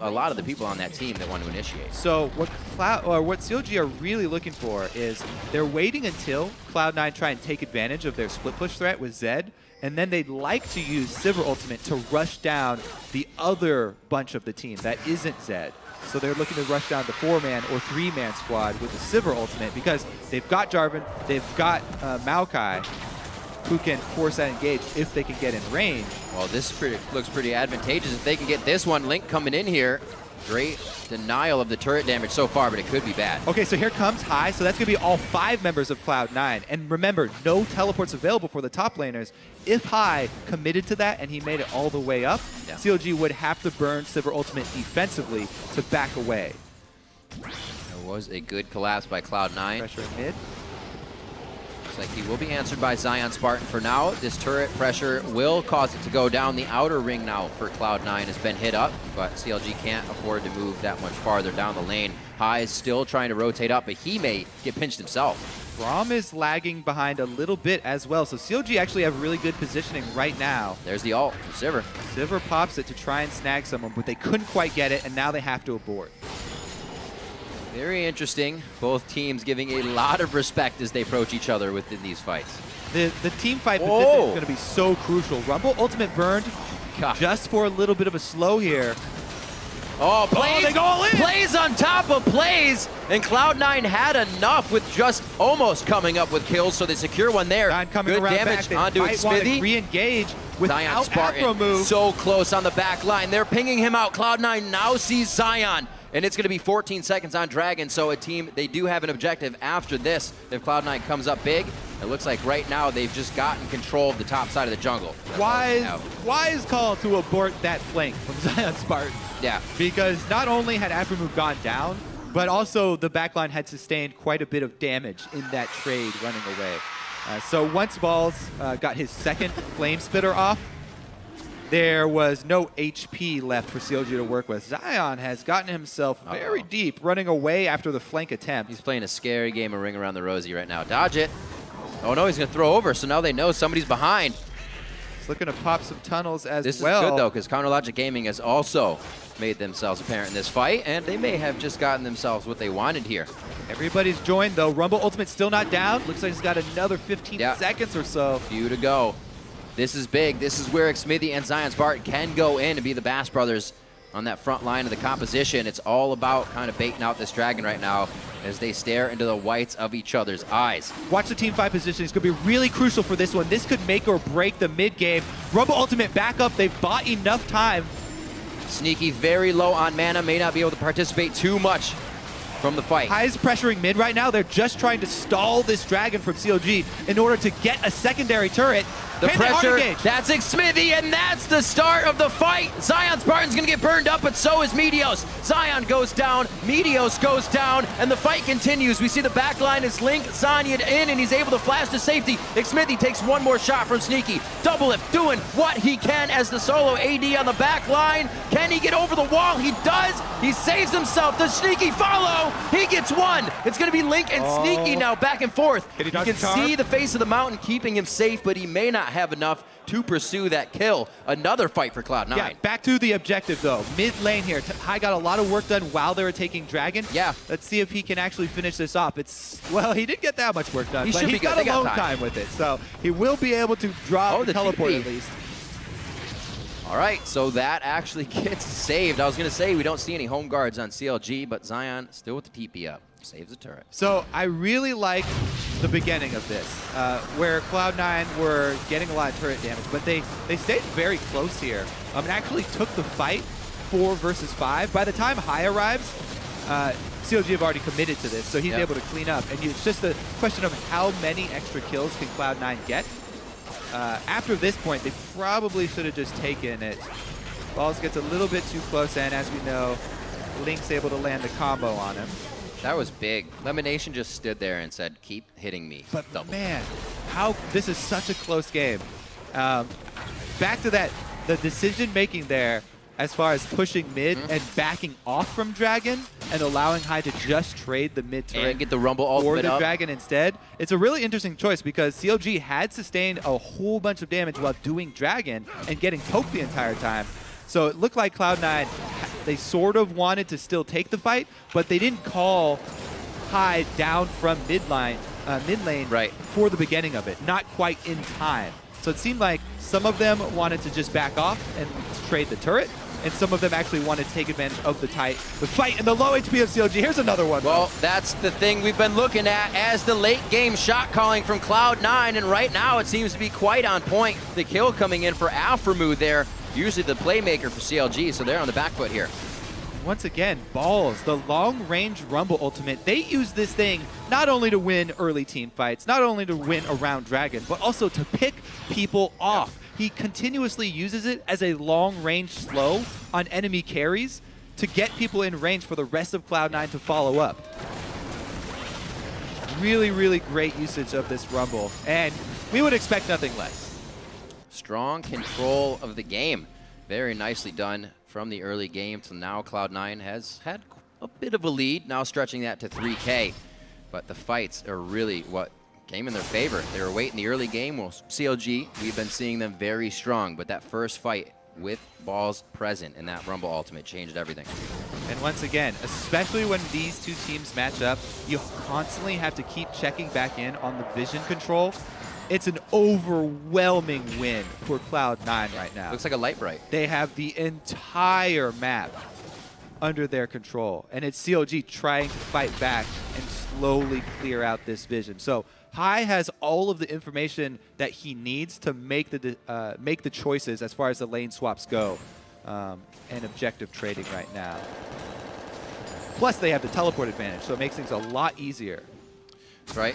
a lot of the people on that team that want to initiate. So what CLG are really looking for is they're waiting until Cloud9 try and take advantage of their split push threat with Zed, and then they'd like to use Sivir ultimate to rush down the other bunch of the team that isn't Zed. So they're looking to rush down the 4-man or 3-man squad with the Sivir ultimate because they've got Jarvan, they've got Maokai, who can force that engage if they can get in range. Well, this looks pretty advantageous if they can get this one. Link coming in here. Great denial of the turret damage so far, but it could be bad. Okay, so here comes High, so that's going to be all 5 members of Cloud9. And remember, no teleports available for the top laners. If High committed to that and he made it all the way up, CLG would have to burn Sivir ultimate defensively to back away. There was a good collapse by Cloud9. Pressure in mid. Like he will be answered by ZionSpartan for now. This turret pressure will cause it to go down. The outer ring now for Cloud9 has been hit up, but CLG can't afford to move that much farther down the lane. High is still trying to rotate up, but he may get pinched himself. Braum is lagging behind a little bit as well, so CLG actually have really good positioning right now. There's the ult from Sivir. Sivir pops it to try and snag someone, but they couldn't quite get it, and now they have to abort. Very interesting. Both teams giving a lot of respect as they approach each other within these fights. The team fight position is going to be so crucial. Rumble ultimate burned just for a little bit of a slow here. Oh, plays, they go all in. Plays on top of plays, and Cloud9 had enough with just almost coming up with kills, so they secure one there. Coming good around damage back. onto Xmithie. Re-engage without Aphromoo. So close on the back line. They're pinging him out. Cloud9 now sees Zion. And it's going to be 14 seconds on Dragon, so a team, they do have an objective after this. If Cloud9 comes up big, it looks like right now they've just gotten control of the top side of the jungle. Wise call to abort that flank from ZionSpartan. Yeah. Because not only had Aphromoo gone down, but also the backline had sustained quite a bit of damage in that trade running away. So once Balls got his second Flame Spitter off, there was no HP left for CLG to work with. Zion has gotten himself very deep, running away after the flank attempt. He's playing a scary game of Ring Around the Rosie right now. Dodge it. Oh no, he's going to throw over, so now they know somebody's behind. He's looking to pop some tunnels as well. This is good, though, because Counterlogic Gaming has also made themselves apparent in this fight, and they may have just gotten themselves what they wanted here. Everybody's joined, though. Rumble Ultimate still not down. Looks like he's got another 15 seconds or so. Few to go. This is big. This is where Xmithie and ZionSpartan can go in and be the Bass brothers on that front line of the composition. It's all about kind of baiting out this dragon right now as they stare into the whites of each other's eyes. Watch the team fight position. It's going to be really crucial for this one. This could make or break the mid game. Rumble Ultimate back up. They've bought enough time. Sneaky very low on mana. May not be able to participate too much from the fight. High's pressuring mid right now. They're just trying to stall this dragon from CLG in order to get a secondary turret. The pressure, that's Xmithie, and that's the start of the fight. ZionSpartan's gonna get burned up, but so is Meteos. Zion goes down, Meteos goes down, and the fight continues. We see the back line is Link, Zanya'd in, and he's able to flash to safety. Xmithie takes one more shot from Sneaky. Doublelift doing what he can as the solo AD on the back line. Can he get over the wall? He does. He saves himself. The Sneaky follow, No, he gets one. It's going to be Link and Sneaky now back and forth. You can see the face of the mountain keeping him safe, but he may not have enough to pursue that kill. Another fight for Cloud9. Yeah, back to the objective though. Mid lane here. Hai got a lot of work done while they were taking Dragon. Yeah. Let's see if he can actually finish this off. Well, he didn't get that much work done, but he's got alone time with it. So he will be able to drop the teleport at least. All right, so that actually gets saved. I was going to say we don't see any home guards on CLG, but Zion still with the TP up. Saves the turret. So I really liked the beginning of this, where Cloud9 were getting a lot of turret damage, but they stayed very close here. And actually took the fight 4 versus 5. By the time Hai arrives, CLG have already committed to this, so he's able to clean up. And it's just a question of how many extra kills can Cloud9 get. After this point, they probably should have just taken it. Balls gets a little bit too close, and as we know, Link's able to land the combo on him. That was big. LemonNation just stood there and said, keep hitting me. But man, this is such a close game. Back to that, the decision-making there as far as pushing mid and backing off from Dragon and allowing Hai to just trade the mid turret and get the Rumble ultimate or the Dragon instead. It's a really interesting choice because CLG had sustained a whole bunch of damage while doing Dragon and getting poked the entire time. So it looked like Cloud9, they sort of wanted to still take the fight, but they didn't call Hai down from mid lane for the beginning of it, not quite in time. So it seemed like some of them wanted to just back off and trade the turret, and some of them actually wanted to take advantage of the fight and the low HP of CLG. Here's another one. Well, that's the thing we've been looking at as the late game shot calling from Cloud9, and right now it seems to be quite on point. The kill coming in for Aphromoo there, usually the playmaker for CLG, so they're on the back foot here. Once again, Balls, the long-range Rumble ultimate, they use this thing not only to win early team fights, not only to win around Dragon, but also to pick people off. He continuously uses it as a long-range slow on enemy carries to get people in range for the rest of Cloud9 to follow up. Really, really great usage of this Rumble, and we would expect nothing less. Strong control of the game. Very nicely done from the early game to now. Cloud9 has had a bit of a lead, now stretching that to 3K. But the fights are really what came in their favor. They were waiting the early game. Well, CLG, we've been seeing them very strong, but that first fight with Balls present in that Rumble ultimate changed everything. And once again, especially when these two teams match up, you constantly have to keep checking back in on the vision control. It's an overwhelming win for Cloud9 right now. Looks like a light bright. They have the entire map under their control, and it's CLG trying to fight back and slowly clear out this vision. So Hai has all of the information that he needs to make the choices as far as the lane swaps go and objective trading right now. Plus, they have the teleport advantage, so it makes things a lot easier. That's right.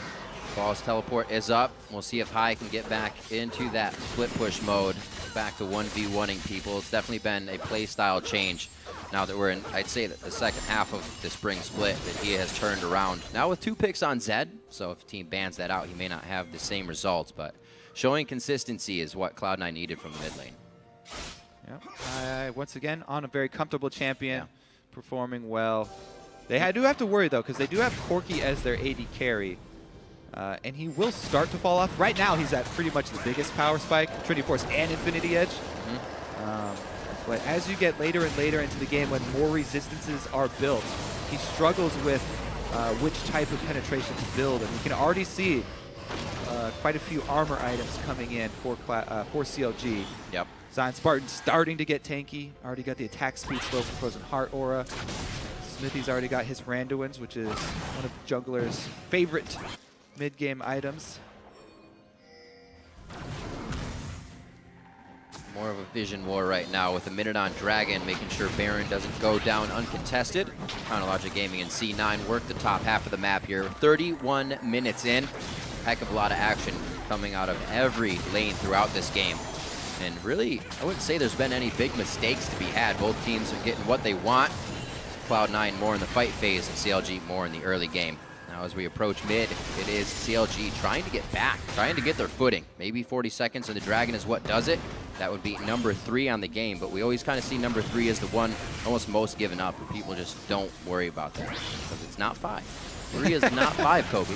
Ball's teleport is up. We'll see if Hai can get back into that split push mode, back to 1v1ing people. It's definitely been a play style change now that we're in, I'd say, that the second half of the spring split that he has turned around. Now with 2 picks on Zed, so if the team bans that out, he may not have the same results, but showing consistency is what Cloud9 needed from the mid lane. Yep. Once again, on a very comfortable champion, performing well. They do have to worry, though, because they do have Corki as their AD carry. And he will start to fall off. Right now, he's at pretty much the biggest power spike, Trinity Force and Infinity Edge. But as you get later and later into the game, when more resistances are built, he struggles with which type of penetration to build. And you can already see quite a few armor items coming in for CLG. Yep. ZionSpartan starting to get tanky. Already got the attack speed slow for Frozen Heart aura. Xmithie's already got his Randuins, which is one of Jungler's favorite mid-game items. More of a vision war right now with a minute on Dragon, making sure Baron doesn't go down uncontested. Chronologic Gaming and C9 work the top half of the map here. 31 minutes in. Heck of a lot of action coming out of every lane throughout this game. And really, I wouldn't say there's been any big mistakes to be had. Both teams are getting what they want. Cloud9 more in the fight phase and CLG more in the early game. Now as we approach mid, it is CLG trying to get back, trying to get their footing. Maybe 40 seconds and the Dragon is what does it. That would be number 3 on the game, but we always kind of see number 3 as the one almost most given up, and people just don't worry about that because it's not 5. 3 is not 5, Kobe.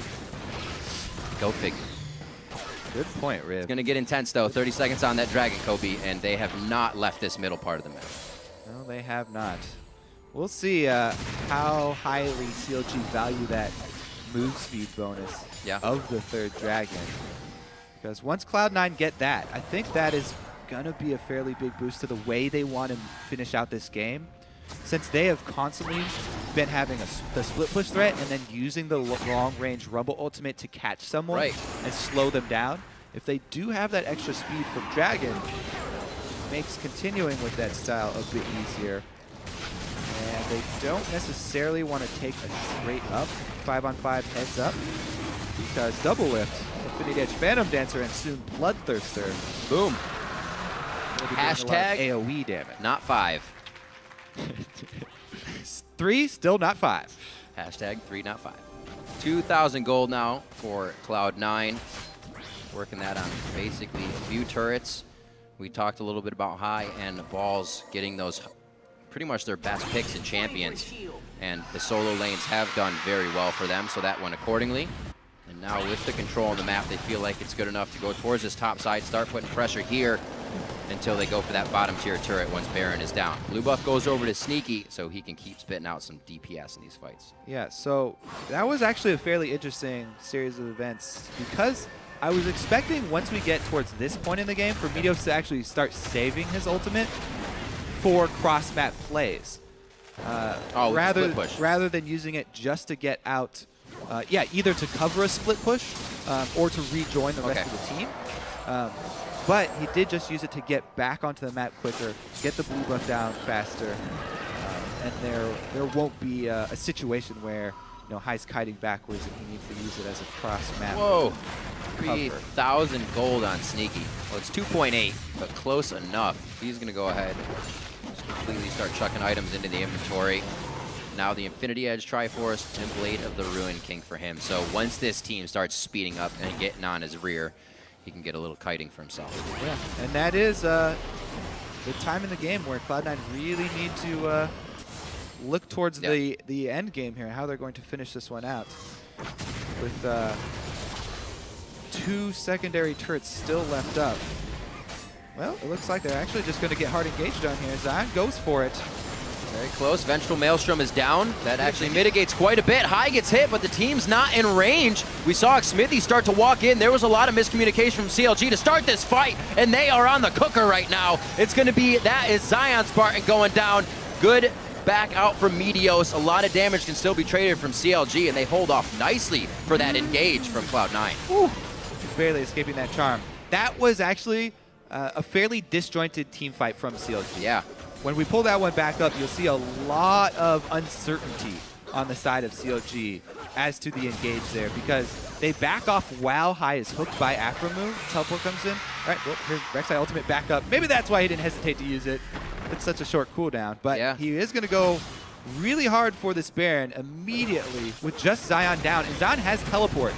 Go figure. Good point, Riv. It's going to get intense, though. 30 seconds on that Dragon, Kobe, and they have not left this middle part of the map. No, they have not. We'll see how highly CLG value that move speed bonus of the 3rd Dragon. Because once Cloud9 get that, I think that is going to be a fairly big boost to the way they want to finish out this game. Since they have constantly been having the split push threat and then using the long-range Rumble ultimate to catch someone and slow them down, if they do have that extra speed from Dragon, it makes continuing with that style a bit easier. And they don't necessarily want to take a straight up 5-on-5 heads up because Doublelift, Infinity Edge Phantom Dancer, and soon Bloodthirster. Boom. Hashtag AoE damage. Not 5. 3, still not 5. Hashtag 3, not 5. 2,000 gold now for Cloud9. Working that on basically a few turrets. We talked a little bit about High and Balls getting those pretty much their best picks and champions. And the solo lanes have done very well for them, so that went accordingly. And now with the control on the map, they feel like it's good enough to go towards this top side, start putting pressure here until they go for that bottom tier turret once Baron is down. Blue buff goes over to Sneaky so he can keep spitting out some DPS in these fights. Yeah, so that was actually a fairly interesting series of events because I was expecting once we get towards this point in the game for Meteos to actually start saving his ultimate for cross-map plays. Rather than using it just to get out, either to cover a split push or to rejoin the rest of the team. But he did just use it to get back onto the map quicker, get the blue buff down faster, and there won't be a situation where High's kiting backwards and he needs to use it as a cross-map. Whoa, 3,000 gold on Sneaky. Well, it's 2.8, but close enough. He's going to go ahead just completely start chucking items into the inventory. Now the Infinity Edge Triforce and Blade of the Ruin King for him. So once this team starts speeding up and getting on his rear, he can get a little kiting for himself. Yeah, and that is the time in the game where Cloud9 really need to look towards the end game here, how they're going to finish this one out. With 2 secondary turrets still left up. Well, it looks like they're actually just going to get hard engaged on here. Zion goes for it. Very close. Vengeful Maelstrom is down. That actually mitigates quite a bit. High gets hit, but the team's not in range. We saw Xmithie start to walk in. There was a lot of miscommunication from CLG to start this fight, and they are on the cooker right now. It's going to be, that is ZionSpartan going down. Good back out from Meteos. A lot of damage can still be traded from CLG, and they hold off nicely for that engage from Cloud9. Ooh, barely escaping that charm. That was actually a fairly disjointed team fight from CLG. Yeah. When we pull that one back up, you'll see a lot of uncertainty on the side of CLG as to the engage there because they back off while High is hooked by Aphromoo. Teleport comes in. All right, well, here's Rek'Sai ultimate back up. Maybe that's why he didn't hesitate to use it. It's such a short cooldown. But he is going to go really hard for this Baron immediately with just Zion down. And Zion has teleport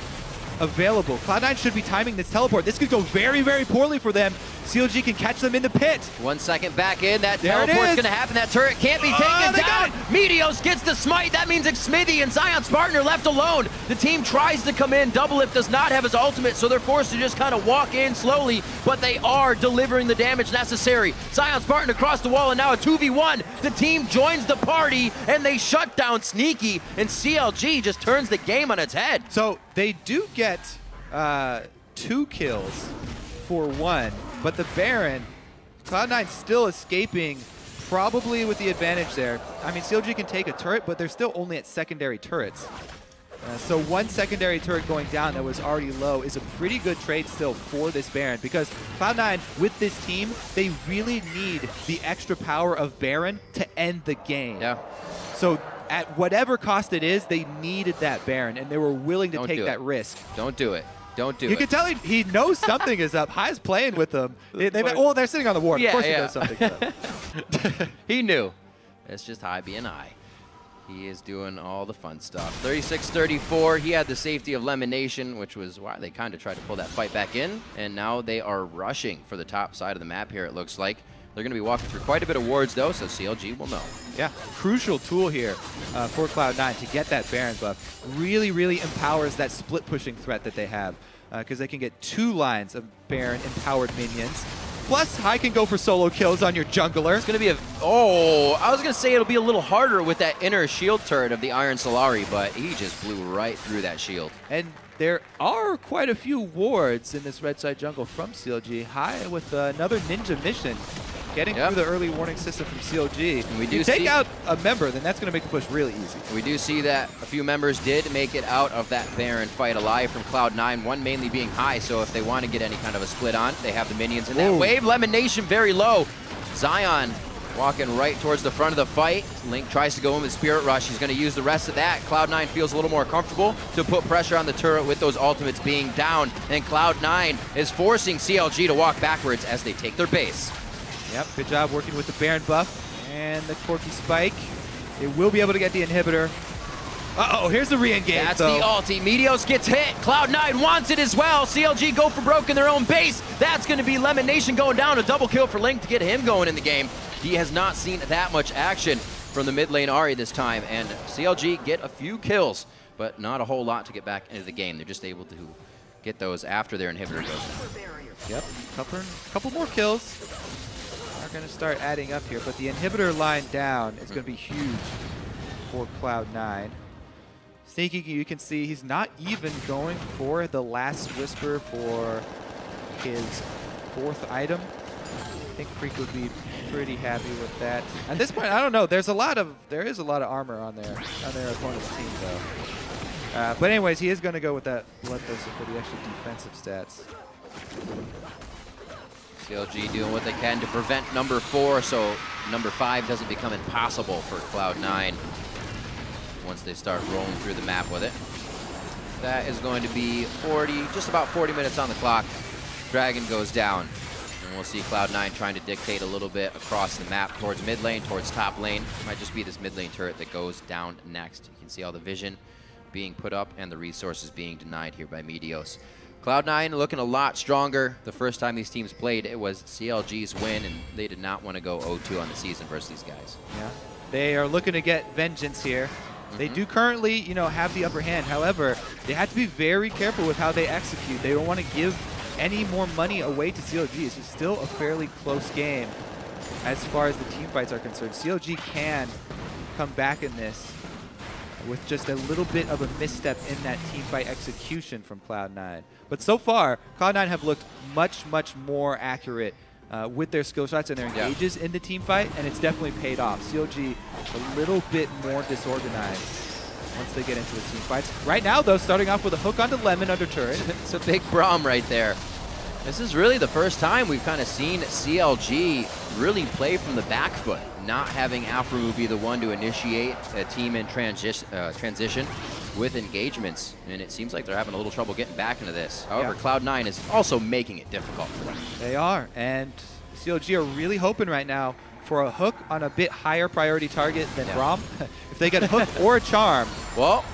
available. Cloud9 should be timing this teleport. This could go very, very poorly for them. CLG can catch them in the pit. 1 second back in. That teleport's going to happen. That turret can't be taken down. Meteos gets the smite. That means Xmithie and ZionSpartan are left alone. The team tries to come in. Doublelift does not have his ultimate, so they're forced to just kind of walk in slowly, but they are delivering the damage necessary. ZionSpartan across the wall, and now a 2v1. The team joins the party, and they shut down Sneaky, and CLG just turns the game on its head. So they do get 2 kills for 1. But the Baron, Cloud9 still escaping, probably with the advantage there. I mean, CLG can take a turret, but they're still only at secondary turrets. So 1 secondary turret going down that was already low is a pretty good trade still for this Baron because Cloud9, with this team, they really need the extra power of Baron to end the game. Yeah. So at whatever cost it is, they needed that Baron, and they were willing to take that risk. Don't do it. Don't do it. You can tell he knows something is up. High's playing with them. They're sitting on the ward. Of course he knows something is up. He knew. It's just High being High. He is doing all the fun stuff. 36-34, he had the safety of LemonNation, which was why they kind of tried to pull that fight back in. And now they are rushing for the top side of the map here, it looks like. They're going to be walking through quite a bit of wards, though, so CLG will know. Yeah, crucial tool here for Cloud9 to get that Baron buff. Really, really empowers that split pushing threat that they have, because they can get 2 lines of Baron empowered minions. Plus, I can go for solo kills on your jungler. It's going to be a... Oh, I was going to say it'll be a little harder with that inner shield turret of the Iron Solari, but he just blew right through that shield. And there are quite a few wards in this red side jungle from CLG. High with another ninja mission. Getting through the early warning system from CLG. And we do take out a member, then that's going to make the push really easy. We do see that a few members did make it out of that Baron fight alive from Cloud9, one mainly being High, so if they want to get any kind of a split on, they have the minions in that wave. LemonNation very low. Zion walking right towards the front of the fight. Link tries to go in with Spirit Rush. He's going to use the rest of that. Cloud9 feels a little more comfortable to put pressure on the turret with those ultimates being down, and Cloud9 is forcing CLG to walk backwards as they take their base. Yep, good job working with the Baron buff and the Corki spike. They will be able to get the inhibitor. Uh-oh, here's the re-engage. That's the ulti. Meteos gets hit. Cloud9 wants it as well. CLG go for broke in their own base. That's going to be LemonNation going down. A double kill for Link to get him going in the game. He has not seen that much action from the mid lane Ahri this time, and CLG get a few kills, but not a whole lot to get back into the game. They're just able to get those after their inhibitor goes down. Yep, couple more kills. Going to start adding up here, but the inhibitor line down is going to be huge for Cloud9. Sneaky, you can see he's not even going for the last whisper for his 4th item. I think Freak would be pretty happy with that. At this point, I don't know. There is a lot of armor on their opponent's team though. But anyways, he is going to go with that Bloodthirster for the extra defensive stats. CLG doing what they can to prevent number 4, so number 5 doesn't become impossible for Cloud9 once they start rolling through the map with it. That is going to be just about 40 minutes on the clock. Dragon goes down, and we'll see Cloud9 trying to dictate a little bit across the map towards mid lane, towards top lane. Might just be this mid lane turret that goes down next. You can see all the vision being put up and the resources being denied here by Meteos. Cloud9 looking a lot stronger. The first time these teams played, it was CLG's win, and they did not want to go 0-2 on the season versus these guys. Yeah, they are looking to get vengeance here. They do currently, have the upper hand. However, they have to be very careful with how they execute. They don't want to give any more money away to CLG. It's still a fairly close game as far as the team fights are concerned. CLG can come back in this with just a little bit of a misstep in that teamfight execution from Cloud9. But so far, Cloud9 have looked much, much more accurate with their skill shots and their engages in the teamfight, and it's definitely paid off. CLG a little bit more disorganized once they get into the teamfights. Right now, though, starting off with a hook onto Lemon under turret. It's a big Braum right there. This is really the first time we've kind of seen CLG really play from the back foot, not having Aphromoo be the one to initiate a team in transition with engagements, and it seems like they're having a little trouble getting back into this. However, Cloud9 is also making it difficult for them. They are, and CLG are really hoping right now for a hook on a bit higher priority target than Braum. If they get a hook or a charm. Well,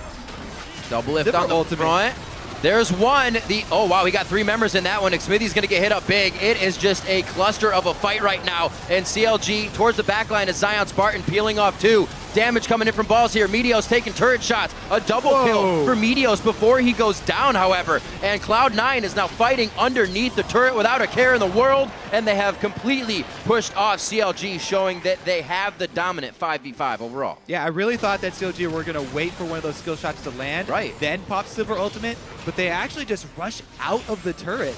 Doublelift on the front. There's one. Oh, wow, we got 3 members in that one. Xmithie's going to get hit up big. It is just a cluster of a fight right now. And CLG towards the back line is ZionSpartan peeling off 2. Damage coming in from balls here. Meteos taking turret shots. A double kill for Meteos before he goes down, however. And Cloud9 is now fighting underneath the turret without a care in the world. And they have completely pushed off CLG, showing that they have the dominant 5v5 overall. Yeah, I really thought that CLG were going to wait for one of those skill shots to land, then pop Silver Ultimate. But they actually just rush out of the turret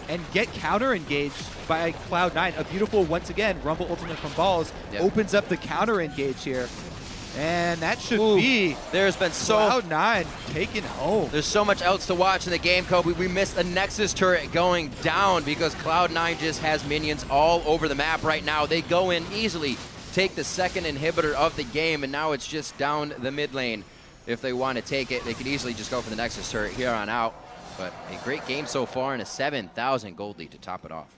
and get counter-engaged by Cloud9. A beautiful, once again, Rumble Ultimate from Balls opens up the counter-engage here. And that should be there's been Cloud9 taken home. There's so much else to watch in the game, Kobe. We missed a Nexus turret going down because Cloud9 just has minions all over the map right now. They go in easily, take the second inhibitor of the game, and now it's just down the mid lane. If they want to take it, they could easily just go for the Nexus turret here on out. But a great game so far and a 7,000 gold lead to top it off.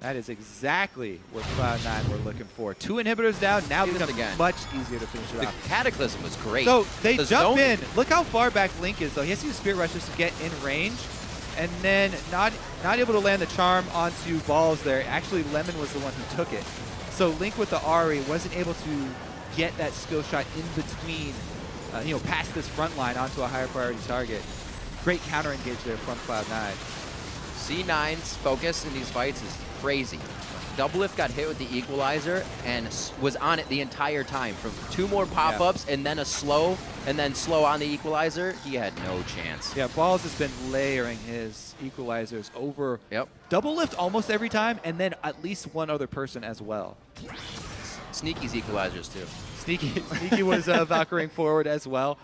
That is exactly what Cloud9 were looking for. 2 inhibitors down, now becomes much easier to finish it the off. Cataclysm was great. So they jump in. Look how far back Link is, though. He has to use Spirit Rush just to get in range. And then not able to land the charm onto balls there. Actually, Lemon was the one who took it. So Link with the Ahri wasn't able to get that skill shot in between, past this front line onto a higher priority target. Great counter engage there from Cloud9. C9's focus in these fights is crazy. Doublelift got hit with the equalizer and was on it the entire time. From 2 more pop-ups and then a slow, and then slow on the equalizer, he had no chance. Yeah, Balls has been layering his equalizers over Doublelift almost every time, and then at least one other person as well. Sneaky's equalizers too. Sneaky was Valkyring forward as well.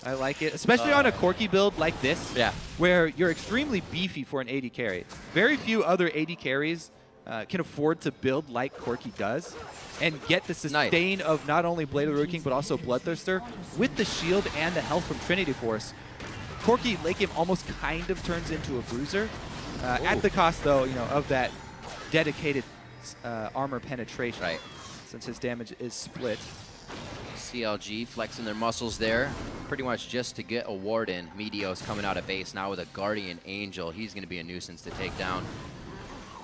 I like it, especially on a Corki build like this, where you're extremely beefy for an AD carry. Very few other AD carries can afford to build like Corki does and get the sustain of not only Blade of the Ruined King, but also Bloodthirster. With the shield and the health from Trinity Force, Corki late game almost kind of turns into a bruiser. At the cost, though, of that dedicated armor penetration, since his damage is split. CLG flexing their muscles there, pretty much just to get a ward in. Meteos coming out of base now with a Guardian Angel. He's going to be a nuisance to take down.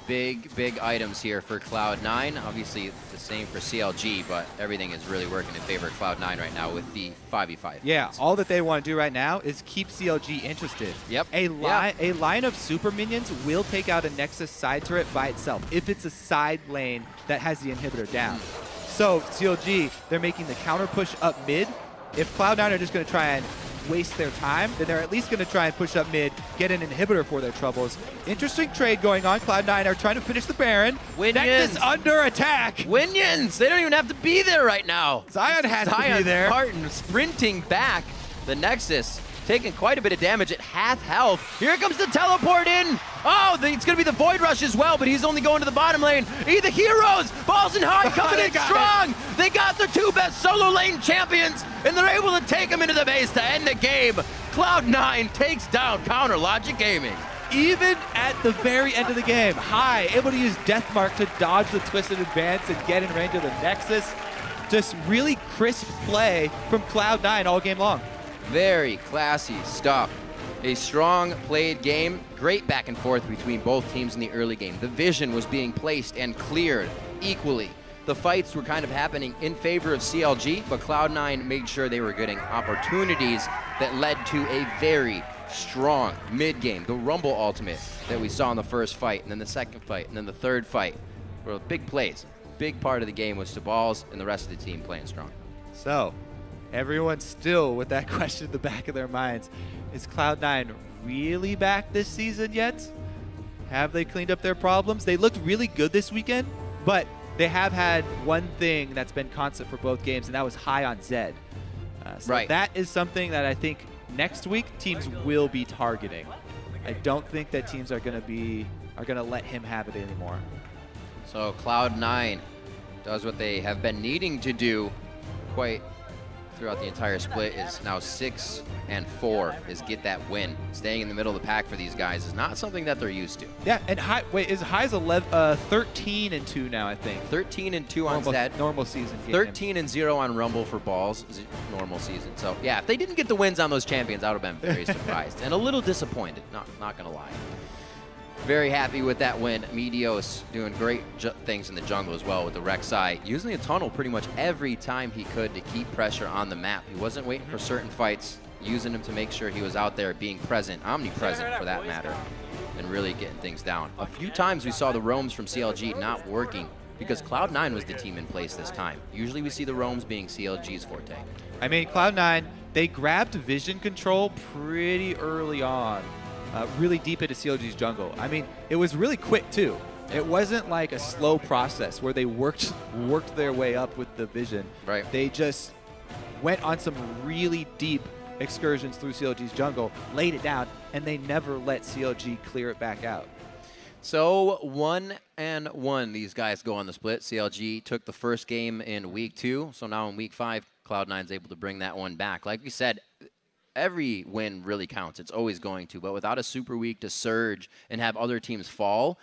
Big items here for Cloud9. Obviously the same for CLG, but everything is really working in favor of Cloud9 right now with the 5v5. Yeah, all that they want to do right now is keep CLG interested. A line of super minions will take out a Nexus side turret by itself if it's a side lane that has the inhibitor down. So CLG, they're making the counter push up mid. If Cloud9 are just going to try and waste their time, then they're at least going to try and push up mid, get an inhibitor for their troubles. Interesting trade going on. Cloud9 are trying to finish the Baron. Nexus under attack. Winions! They don't even have to be there right now. Zion has to be there. ZionSpartan sprinting back. The Nexus taking quite a bit of damage at half health. Here comes the teleport in. Oh, it's going to be the Void Rush as well, but he's only going to the bottom lane. The heroes, Balls and High coming in strong. They got their 2 best solo lane champions, and they're able to take them into the base to end the game. Cloud9 takes down Counter Logic Gaming. Even at the very end of the game, High able to use Deathmark to dodge the twisted advance and get in range of the Nexus. Just really crisp play from Cloud9 all game long. Very classy stuff. A strong played game, great back and forth between both teams in the early game. The vision was being placed and cleared equally. The fights were kind of happening in favor of CLG, but Cloud9 made sure they were getting opportunities that led to a very strong mid-game. The Rumble ultimate that we saw in the first fight, and then the second fight, and then the third fight were big plays. Big part of the game was to Balls and the rest of the team playing strong. So, everyone's still with that question in the back of their minds. Is Cloud9 really back this season yet? Have they cleaned up their problems? They looked really good this weekend, but they have had one thing that's been constant for both games, and that was high on Zed. So that is something that I think next week teams will be targeting. I don't think that teams are going to let him have it anymore. So Cloud9 does what they have been needing to do quite throughout the entire split, is now 6-4, is get that win. Staying in the middle of the pack for these guys is not something that they're used to. Yeah, and High's 13-2 now, I think. 13-2 on Zed. Normal season. 13-0 on Rumble for Balls, normal season. So yeah, if they didn't get the wins on those champions, I would have been very surprised and a little disappointed. Not gonna lie. Very happy with that win. Meteos doing great things in the jungle as well with the Rek'Sai, using a tunnel pretty much every time he could to keep pressure on the map. He wasn't waiting for certain fights, using him to make sure he was out there being present, omnipresent for that matter, and really getting things down. A few times we saw the roams from CLG not working because Cloud9 was the team in place this time. Usually we see the roams being CLG's forte. I mean, Cloud9, they grabbed vision control pretty early on. Really deep into CLG's jungle. I mean, it was really quick too. It wasn't like a slow process where they worked their way up with the vision. Right. They just went on some really deep excursions through CLG's jungle, laid it down, and they never let CLG clear it back out. So 1-1 these guys go on the split. CLG took the first game in week 2, so now in week 5, Cloud9's able to bring that one back. Like we said, every win really counts. It's always going to. But without a super week to surge and have other teams fall,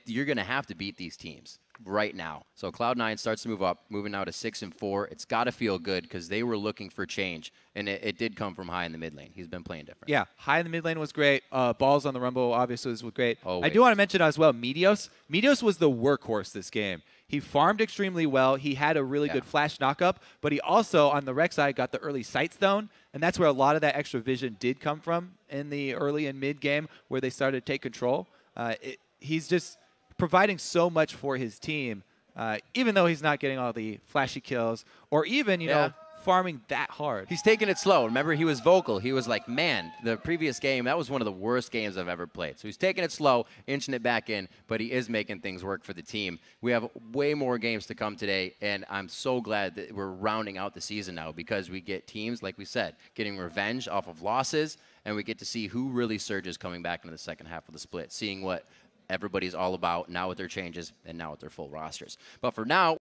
you're going to have to beat these teams right now. So Cloud9 starts to move up, moving now to 6-4. It's got to feel good because they were looking for change, and it did come from high in the mid lane. He's been playing different. Yeah, high in the mid lane was great. Balls on the Rumble obviously was great. Always. I do want to mention as well Meteos. Meteos was the workhorse this game. He farmed extremely well. He had a really good flash knockup, but he also, on the Rek'Sai, got the early sight stone, and that's where a lot of that extra vision did come from in the early and mid game where they started to take control. He's just providing so much for his team, even though he's not getting all the flashy kills or even, you know, farming that hard. He's taking it slow. Remember, he was vocal. He was like, man, the previous game, that was one of the worst games I've ever played. So he's taking it slow, inching it back in, but he is making things work for the team. We have way more games to come today, and I'm so glad that we're rounding out the season now because we get teams, like we said, getting revenge off of losses, and we get to see who really surges coming back into the second half of the split, seeing what everybody's all about now with their changes and now with their full rosters. But for now,